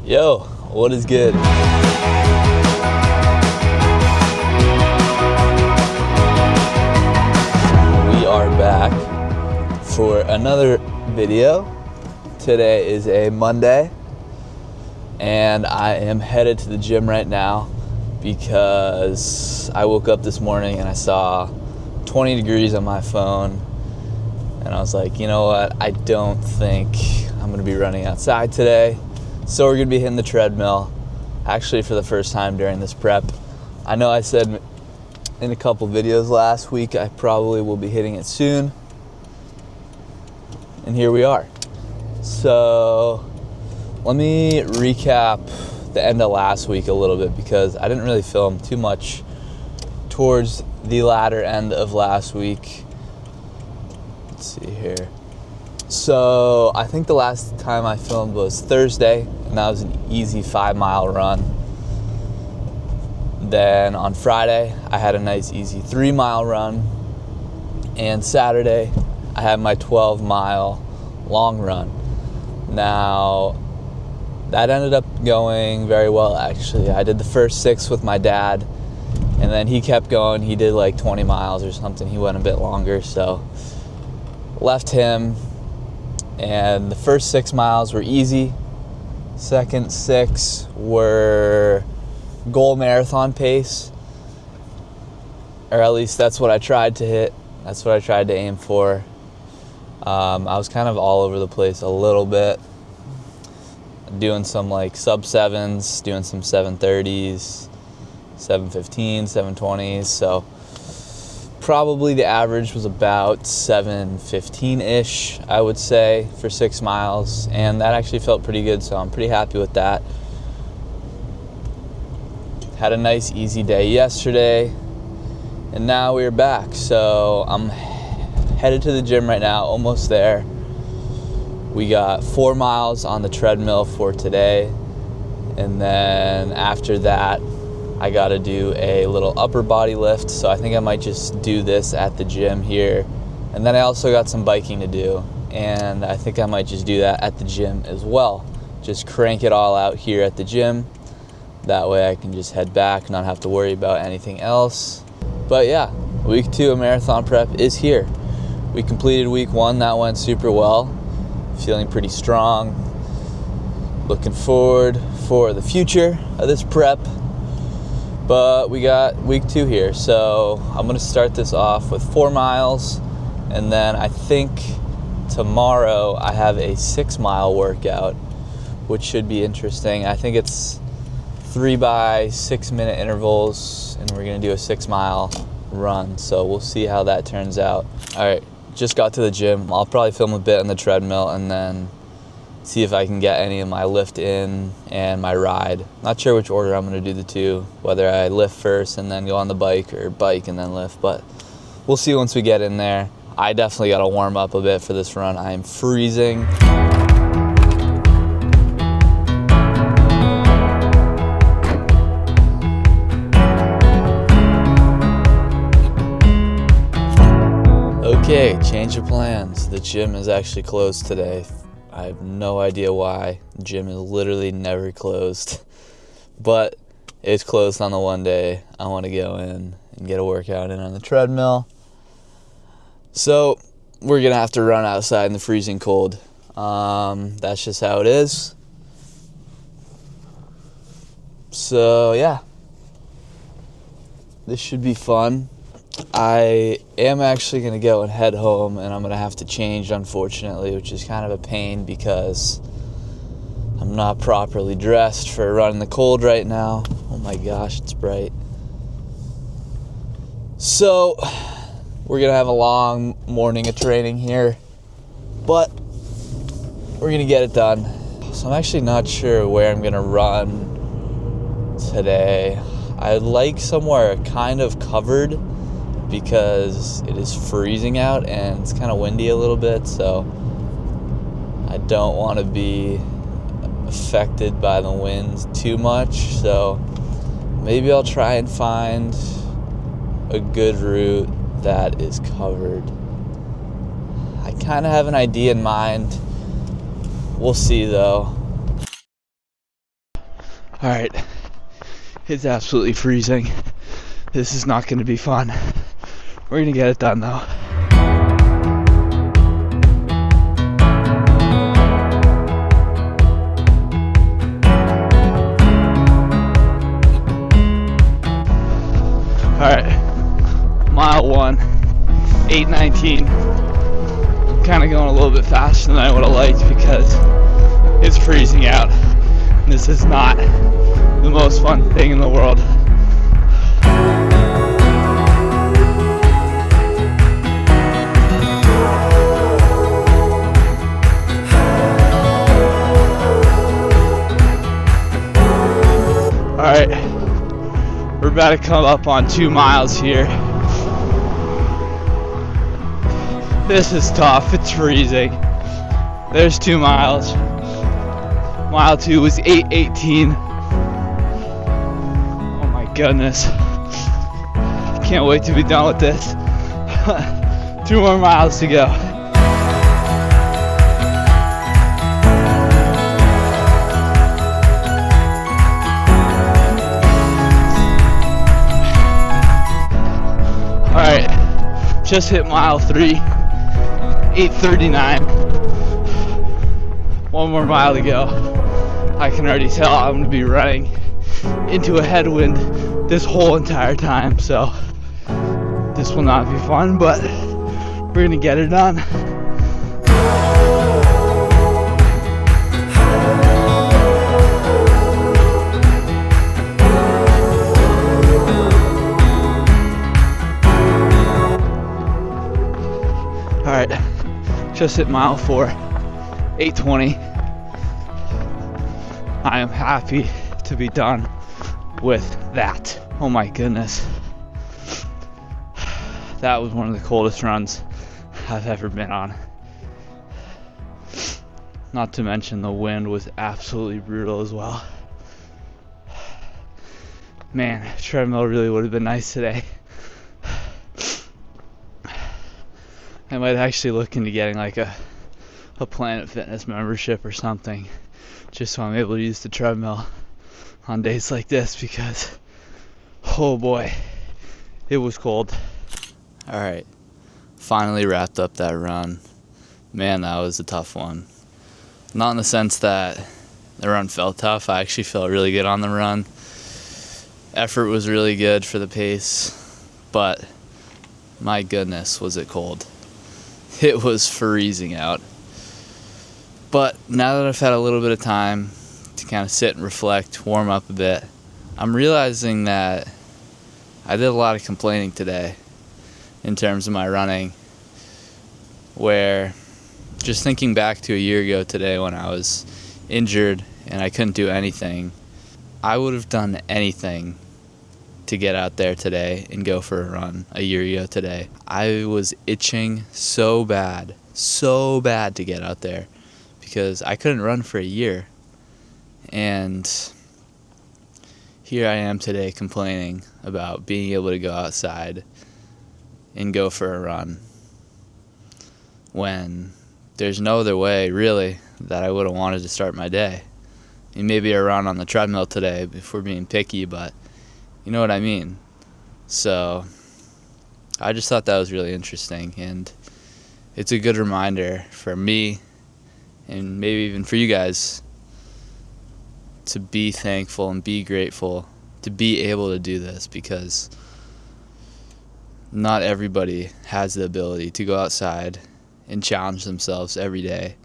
Yo, what is good? We are back for another video. Today is a Monday, and I am headed to the gym right now because I woke up this morning and I saw 20 degrees on my phone, and I was like, you know what, I don't think I'm gonna be running outside today. So we're gonna be hitting the treadmill, actually for the first time during this prep. I know I said in a couple videos last week I probably will be hitting it soon, and here we are. So let me recap the end of last week a little bit because I didn't really film too much towards the latter end of last week. Let's see here. So I think the last time I filmed was Thursday, and that was an easy 5-mile run. Then on Friday, I had a nice easy 3-mile run. And Saturday, I had my 12-mile long run. Now, that ended up going very well, actually. I did the first 6 with my dad, and then he kept going. He did like 20 miles or something. He went a bit longer, so left him. And the first 6 miles were easy. Second 6 were goal marathon pace, or at least that's what I tried to hit. That's what I tried to aim for. I was kind of all over the place a little bit, doing some like sub 7s, doing some 7:30s, 7:15, 7:20s. So probably the average was about 7:15-ish, I would say, for 6 miles, and that actually felt pretty good, so I'm pretty happy with that. Had a nice easy day yesterday, and now we're back. So I'm headed to the gym right now, almost there. We got 4 miles on the treadmill for today, and then after that I gotta do a little upper body lift, so I think I might just do this at the gym here. And then I also got some biking to do, and I think I might just do that at the gym as well. Just crank it all out here at the gym. That way I can just head back, not have to worry about anything else. But yeah, week 2 of marathon prep is here. We completed week 1, that went super well. Feeling pretty strong. Looking forward for the future of this prep. But we got week 2 here, so I'm gonna start this off with 4 miles, and then I think tomorrow I have a 6-mile workout, which should be interesting. I think it's 3 by 6 minute intervals, and we're gonna do a 6-mile run, so we'll see how that turns out. All right, just got to the gym. I'll probably film a bit on the treadmill and then see if I can get any of my lift in and my ride. Not sure which order I'm gonna do the two, whether I lift first and then go on the bike, or bike and then lift, but we'll see once we get in there. I definitely gotta warm up a bit for this run. I am freezing. Okay, change of plans. The gym is actually closed today. I have no idea why. The gym is literally never closed, but it's closed on the one day I want to go in and get a workout in on the treadmill. So we're gonna have to run outside in the freezing cold. That's just how it is. So yeah, this should be fun. I am actually going to go and head home, and I'm going to have to change, unfortunately, which is kind of a pain because I'm not properly dressed for a run in the cold right now. Oh my gosh, it's bright. So we're going to have a long morning of training here, but we're going to get it done. So I'm actually not sure where I'm going to run today. I'd like somewhere kind of covered, because it is freezing out and it's kind of windy a little bit, so I don't want to be affected by the wind too much. So maybe I'll try and find a good route that is covered. I kind of have an idea in mind. We'll see though. Alright, it's absolutely freezing. This is not going to be fun. We're going to get it done though. Alright, mile 1, 8:19. I'm kind of going a little bit faster than I would have liked because it's freezing out. This is not the most fun thing in the world. Alright, we're about to come up on 2 miles here. This is tough, it's freezing. There's 2 miles. Mile 2 was 8:18. Oh my goodness. Can't wait to be done with this. 2 more miles to go. Alright, just hit mile 3, 8:39. 1 more mile to go. I can already tell I'm going to be running into a headwind this whole entire time, so this will not be fun, but we're going to get it done. Alright, just hit mile 4, 8:20. I am happy to be done with that. Oh my goodness. That was one of the coldest runs I've ever been on. Not to mention the wind was absolutely brutal as well. Man, treadmill really would have been nice today. I might actually look into getting like a Planet Fitness membership or something, just so I'm able to use the treadmill on days like this, because oh boy, it was cold. Alright, finally wrapped up that run. Man, that was a tough one. Not in the sense that the run felt tough, I actually felt really good on the run. Effort was really good for the pace, but my goodness, was it cold. It was freezing out. But now that I've had a little bit of time to kind of sit and reflect, warm up a bit, I'm realizing that I did a lot of complaining today in terms of my running, where just thinking back to a year ago today when I was injured and I couldn't do anything, I would have done anything to get out there today and go for a run a year ago today. I was itching so bad to get out there, because I couldn't run for a year. And here I am today complaining about being able to go outside and go for a run, when there's no other way really that I would have wanted to start my day. I mean, maybe a run on the treadmill today if we're being picky, but you know what I mean. So I just thought that was really interesting, and it's a good reminder for me, and maybe even for you guys, to be thankful and be grateful to be able to do this, because not everybody has the ability to go outside and challenge themselves every day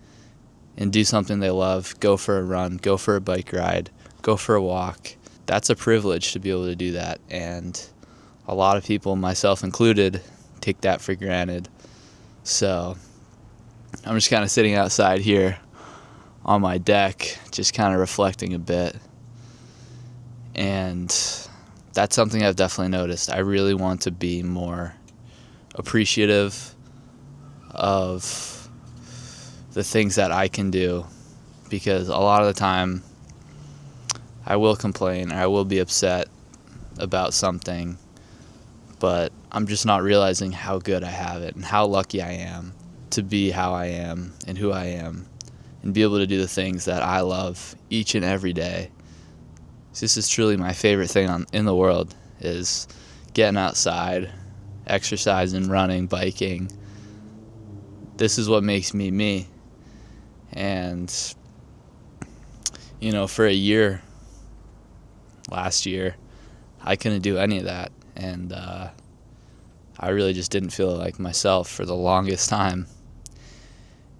and do something they love, go for a run, go for a bike ride, go for a walk. That's a privilege to be able to do that, and a lot of people, myself included, take that for granted. So I'm just kind of sitting outside here on my deck, just kind of reflecting a bit, and that's something I've definitely noticed. I really want to be more appreciative of the things that I can do, because a lot of the time I will complain, or I will be upset about something, but I'm just not realizing how good I have it and how lucky I am to be how I am and who I am, and be able to do the things that I love each and every day. This is truly my favorite thing in the world, is getting outside, exercising, running, biking. This is what makes me me. And, for a year, last year, I couldn't do any of that. And I really just didn't feel like myself for the longest time.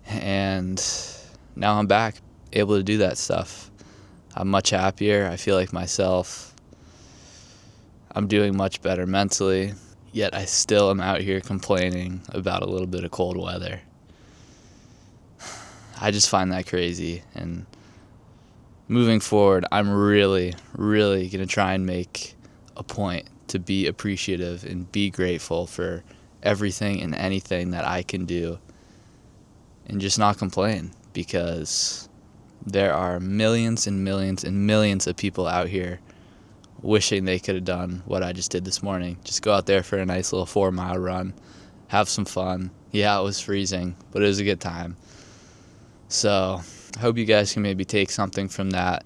And now I'm back, able to do that stuff. I'm much happier. I feel like myself. I'm doing much better mentally. Yet I still am out here complaining about a little bit of cold weather. I just find that crazy. And moving forward, I'm really, really going to try and make a point to be appreciative and be grateful for everything and anything that I can do, and just not complain, because there are millions and millions and millions of people out here wishing they could have done what I just did this morning. Just go out there for a nice little 4-mile run, have some fun. Yeah, it was freezing, but it was a good time. So I hope you guys can maybe take something from that.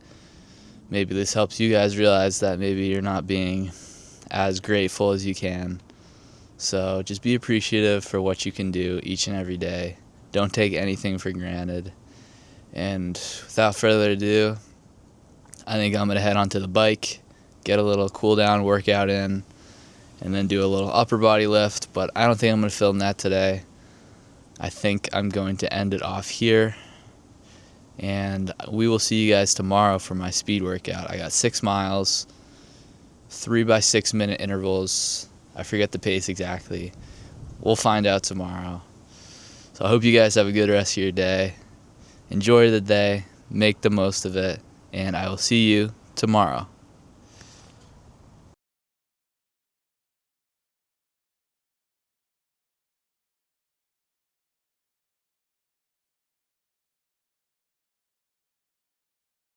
Maybe this helps you guys realize that maybe you're not being as grateful as you can. So just be appreciative for what you can do each and every day. Don't take anything for granted. And without further ado, I think I'm going to head onto the bike, get a little cool down workout in, and then do a little upper body lift. But I don't think I'm going to film that today. I think I'm going to end it off here. And we will see you guys tomorrow for my speed workout. I got 6 miles, 3 by 6 minute intervals. I forget the pace exactly. We'll find out tomorrow. So I hope you guys have a good rest of your day. Enjoy the day, make the most of it, and I will see you tomorrow.